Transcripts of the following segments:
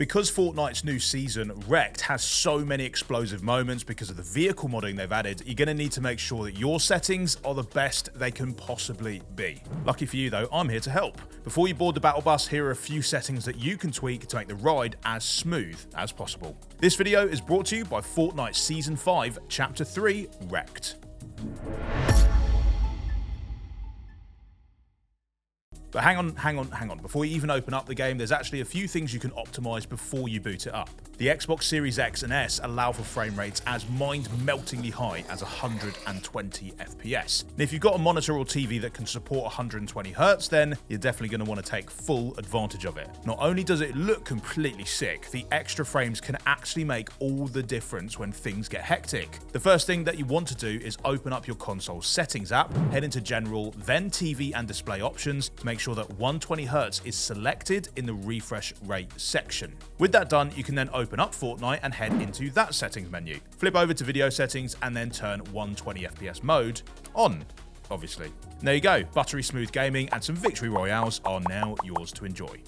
Because Fortnite's new season, Wrecked, has so many explosive moments because of the vehicle modding they've added, you're going to need to make sure that your settings are the best they can possibly be. Lucky for you though, I'm here to help. Before you board the battle bus, here are a few settings that you can tweak to make the ride as smooth as possible. This video is brought to you by Fortnite Season 5, Chapter 3, Wrecked. But hang on. Before you even open up the game, there's actually a few things you can optimize before you boot it up. The Xbox Series X and S allow for frame rates as mind-meltingly high as 120 FPS. And if you've got a monitor or TV that can support 120 Hz, then you're definitely going to want to take full advantage of it. Not only does it look completely sick, the extra frames can actually make all the difference when things get hectic. The first thing that you want to do is open up your console settings app, head into General, then TV and Display Options to make sure that 120 Hz is selected in the refresh rate section. With that done, you can then open up Fortnite and head into that settings menu. Flip over to video settings and then turn 120 FPS mode on, obviously. And there you go, buttery smooth gaming and some victory royales are now yours to enjoy.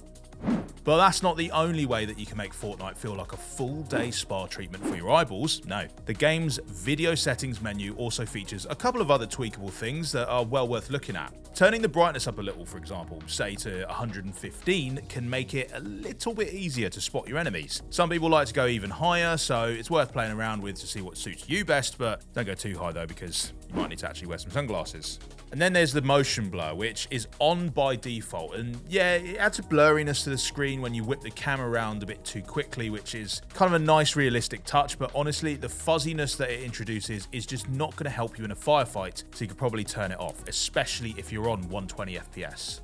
But that's not the only way that you can make Fortnite feel like a full-day spa treatment for your eyeballs. No, the game's video settings menu also features a couple of other tweakable things that are well worth looking at. Turning the brightness up a little, for example, say to 115, can make it a little bit easier to spot your enemies. Some people like to go even higher, so it's worth playing around with to see what suits you best, but don't go too high though, because you might need to actually wear some sunglasses. And then there's the motion blur, which is on by default, and yeah, it adds a blurriness to the screen when you whip the camera around a bit too quickly, which is kind of a nice realistic touch, but honestly, the fuzziness that it introduces is just not going to help you in a firefight, so you could probably turn it off, especially if you're on 120 FPS.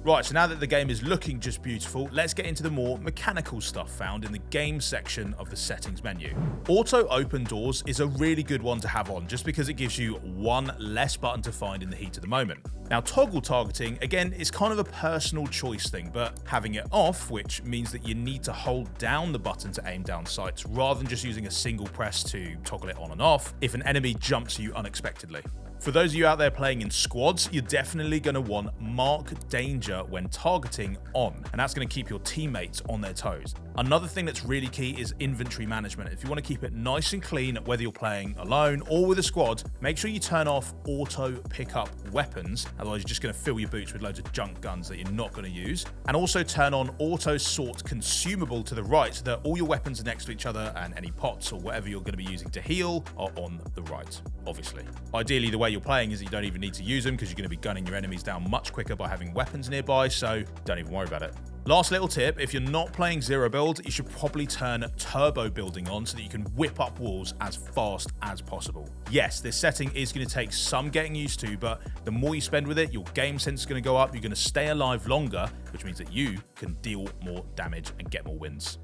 Right, so now that the game is looking just beautiful, let's get into the more mechanical stuff found in the game section of the settings menu. Auto open doors is a really good one to have on, just because it gives you one less button to find in the heat of the moment. Now, toggle targeting, again, is kind of a personal choice thing, but having it off, which means that you need to hold down the button to aim down sights rather than just using a single press to toggle it on and off if an enemy jumps you unexpectedly. For those of you out there playing in squads, you're definitely going to want Mark Danger when targeting on, and that's going to keep your teammates on their toes. Another thing that's really key is inventory management. If you want to keep it nice and clean, whether you're playing alone or with a squad, make sure you turn off auto pick up weapons, otherwise you're just going to fill your boots with loads of junk guns that you're not going to use. And also turn on auto sort consumable to the right so that all your weapons are next to each other and any pots or whatever you're going to be using to heal are on the right, obviously. Ideally, the way you're playing is that you don't even need to use them because you're going to be gunning your enemies down much quicker by having weapons nearby, so don't even worry about it. Last little tip, if you're not playing zero build, you should probably turn turbo building on so that you can whip up walls as fast as possible. Yes, this setting is going to take some getting used to, but the more you spend with it, your game sense is going to go up, you're going to stay alive longer, which means that you can deal more damage and get more wins.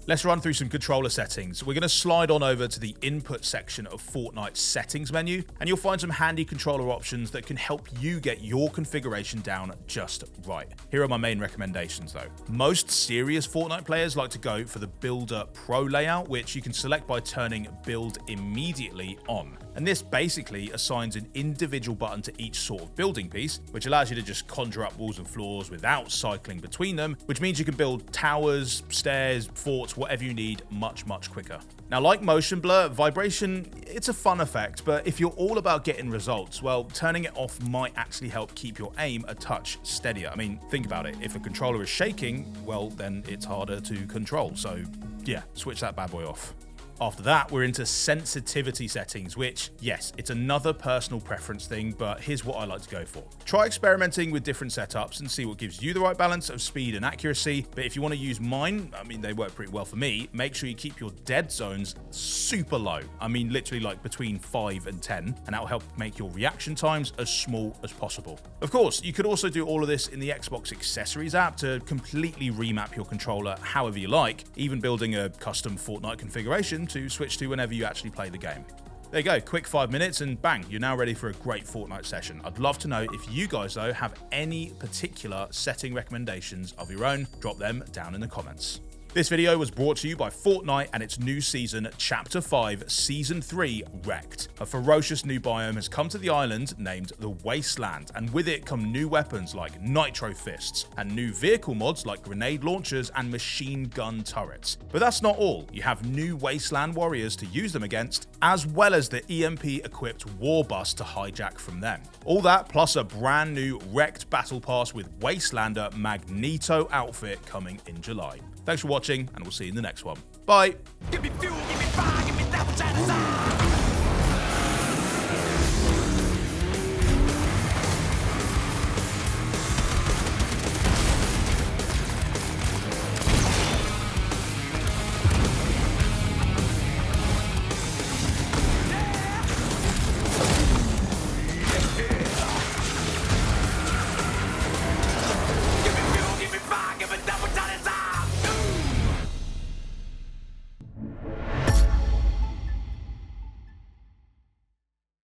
Let's run through some controller settings. We're going to slide on over to the input section of Fortnite's settings menu, and you'll find some handy controller options that can help you get your configuration down just right. Here are my main recommendations though. Most serious Fortnite players like to go for the Builder Pro layout, which you can select by turning Build Immediately on. And this basically assigns an individual button to each sort of building piece, which allows you to just conjure up walls and floors without cycling between them, which means you can build towers, stairs, forts, whatever you need much quicker. Now, like motion blur, vibration, it's a fun effect, but if you're all about getting results, well, turning it off might actually help keep your aim a touch steadier. I mean, think about it. If a controller is shaking, well, then it's harder to control. So yeah, switch that bad boy off. After that, we're into sensitivity settings, which, yes, it's another personal preference thing, but here's what I like to go for. Try experimenting with different setups and see what gives you the right balance of speed and accuracy, but if you want to use mine, I mean, they work pretty well for me, make sure you keep your dead zones super low. I mean, literally like between 5 and 10, and that'll help make your reaction times as small as possible. Of course, you could also do all of this in the Xbox Accessories app to completely remap your controller however you like, even building a custom Fortnite configuration to switch to whenever you actually play the game. There you go, quick 5 minutes and bang, you're now ready for a great Fortnite session. I'd love to know if you guys though have any particular setting recommendations of your own. Drop them down in the comments. This video was brought to you by Fortnite and its new season, Chapter 5, Season 3, Wrecked. A ferocious new biome has come to the island named the Wasteland, and with it come new weapons like Nitro Fists, and new vehicle mods like grenade launchers and machine gun turrets. But that's not all. You have new Wasteland warriors to use them against, as well as the EMP-equipped war bus to hijack from them. All that plus a brand new Wrecked Battle Pass with Wastelander Magneto outfit coming in July. Thanks for watching, and we'll see you in the next one. Bye! Give me fuel, give me fire, give me that which I desire.